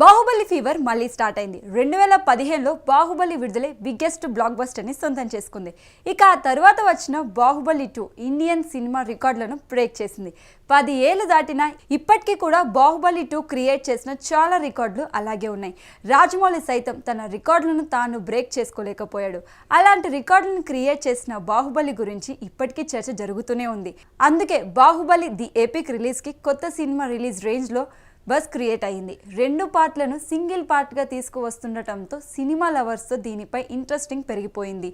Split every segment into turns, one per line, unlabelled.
Baahubali fever మళ్ళీ start అయింది. 2015లో బాహుబలి విడుదలై బిగ్గెస్ట్ బ్లాక్ బస్టర్ని సొంతం చేసుకుంది. ఇక ఆ తర్వాత వచ్చిన బాహుబలి 2 ఇండియన్ సినిమా రికార్డులను బ్రేక్ చేసింది. 10 ఏళ్లు దాటినా ఇప్పటికీ కూడా బాహుబలి 2 క్రియేట్ చేసిన చాలా రికార్డులు అలాగే ఉన్నాయి. రాజమౌళి సైతం తన రికార్డులను తాను బ్రేక్ చేసుకోలేకపోయాడు. అలాంటి రికార్డులను క్రియేట్ చేసిన బాహుబలి గురించి ఇప్పటికీ చర్చ జరుగుతూనే ఉంది. అందుకే బాహుబలి ది ఎపిక్ రిలీజ్కి కొత్త సినిమా రిలీజ్ రేంజ్లో బస్ క్రియేట్ అయింది. 2 పార్ట్లను సింగిల్ పార్ట్గా తీసుకువస్తుండటంతో సినిమా లవర్స్తో దీనిపై ఇంట్రెస్టింగ్ పెరిగిపోయింది.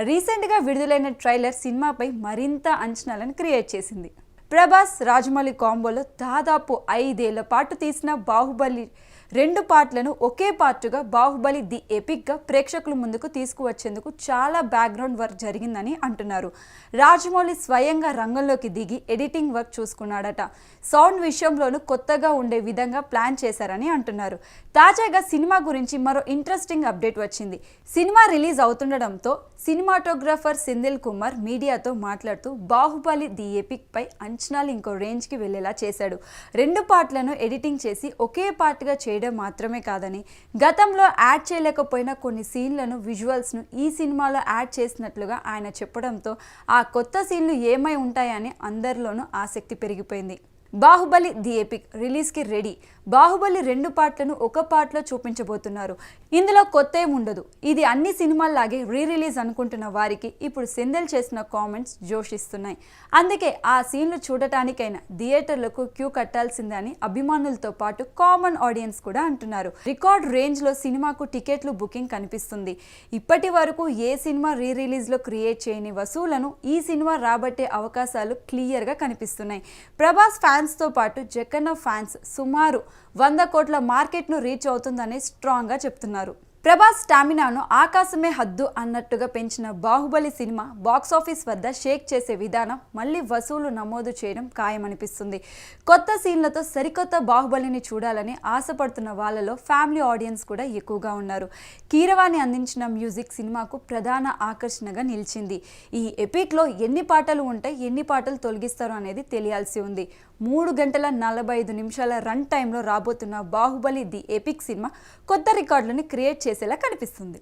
రీసెంట్గా విడుదలైన ట్రైలర్ సినిమాపై మరింత అంచనాలను క్రియేట్ చేసింది. ప్రభాస్ రాజమౌళి కాంబోలో దాదాపు 5 ఏళ్ల పాటు తీసిన బాహుబలి 2 పార్ట్లను ఒకే పార్టుగా బాహుబలి ది ఎపిక్గా ప్రేక్షకుల ముందుకు తీసుకువచ్చేందుకు చాలా బ్యాక్గ్రౌండ్ వర్క్ జరిగిందని అంటున్నారు. రాజమౌళి స్వయంగా రంగంలోకి దిగి ఎడిటింగ్ వర్క్ చూసుకున్నాడట. సౌండ్ విషయంలోనూ కొత్తగా ఉండే విధంగా ప్లాన్ చేశారని అంటున్నారు. తాజాగా సినిమా గురించి మరో ఇంట్రెస్టింగ్ అప్డేట్ వచ్చింది. సినిమా రిలీజ్ అవుతుండటంతో సినిమాటోగ్రాఫర్ సెంధిల్ కుమార్ మీడియాతో మాట్లాడుతూ బాహుబలి ది ఎపిక్ పై అంచనాలు ఇంకో రేంజ్కి వెళ్లేలా చేశాడు. 2 పార్ట్లను ఎడిటింగ్ చేసి ఒకే పార్ట్గా చేయడం మాత్రమే కాదని, గతంలో యాడ్ చేయలేకపోయిన కొన్ని సీన్లను విజువల్స్ను ఈ సినిమాలో యాడ్ చేసినట్లుగా ఆయన చెప్పడంతో ఆ కొత్త సీన్లు ఏమై ఉంటాయని అందరిలోనూ ఆసక్తి పెరిగిపోయింది. బాహుబలి ది ఎపిక్ రిలీజ్కి రెడీ. బాహుబలి 2 పార్ట్లను ఒక పార్ట్లో చూపించబోతున్నారు. ఇందులో కొత్త ఏం ఉండదు. ఇది అన్ని సినిమాల్లాగే రీ రిలీజ్ అనుకుంటున్న వారికి ఇప్పుడు సెంధిల్ చేసిన కామెంట్స్ జోషిస్తున్నాయి. అందుకే ఆ సీన్లు చూడటానికైనా థియేటర్లకు క్యూ కట్టాల్సిందే అని అభిమానులతో పాటు కామన్ ఆడియన్స్ కూడా అంటున్నారు. రికార్డ్ రేంజ్లో సినిమాకు టికెట్లు బుకింగ్ కనిపిస్తుంది. ఇప్పటి వరకు ఏ సినిమా రీ రిలీజ్లో క్రియేట్ చేయని వసూలను ఈ సినిమా రాబట్టే అవకాశాలు క్లియర్గా కనిపిస్తున్నాయి. ప్రభాస్ ఫ్యాన్స్తో పాటు జక్కన్న ఫ్యాన్స్ సుమారు 100 కోట్ల మార్కెట్ను రీచ్ అవుతుందని స్ట్రాంగ్గా చెప్తున్నారు. ప్రభాస్ స్టామినాను ఆకాశమే హద్దు అన్నట్టుగా పెంచిన బాహుబలి సినిమా బాక్సాఫీస్ వద్ద షేక్ చేసే విధానం మళ్ళీ వసూలు నమోదు చేయడం ఖాయమనిపిస్తుంది. కొత్త సీన్లతో సరికొత్త బాహుబలిని చూడాలని ఆశపడుతున్న వాళ్ళలో ఫ్యామిలీ ఆడియన్స్ కూడా ఎక్కువగా ఉన్నారు. కీరవాణి అందించిన మ్యూజిక్ సినిమాకు ప్రధాన ఆకర్షణగా నిలిచింది. ఈ ఎపిక్లో ఎన్ని పాటలు ఉంటాయి, ఎన్ని పాటలు తొలగిస్తారు అనేది తెలియాల్సి ఉంది. 3 గంటల 45 నిమిషాల రన్ టైంలో రాబోతున్న బాహుబలి ది ఎపిక్ సినిమా కొత్త రికార్డులను క్రియేట్ చేసేలా కనిపిస్తుంది.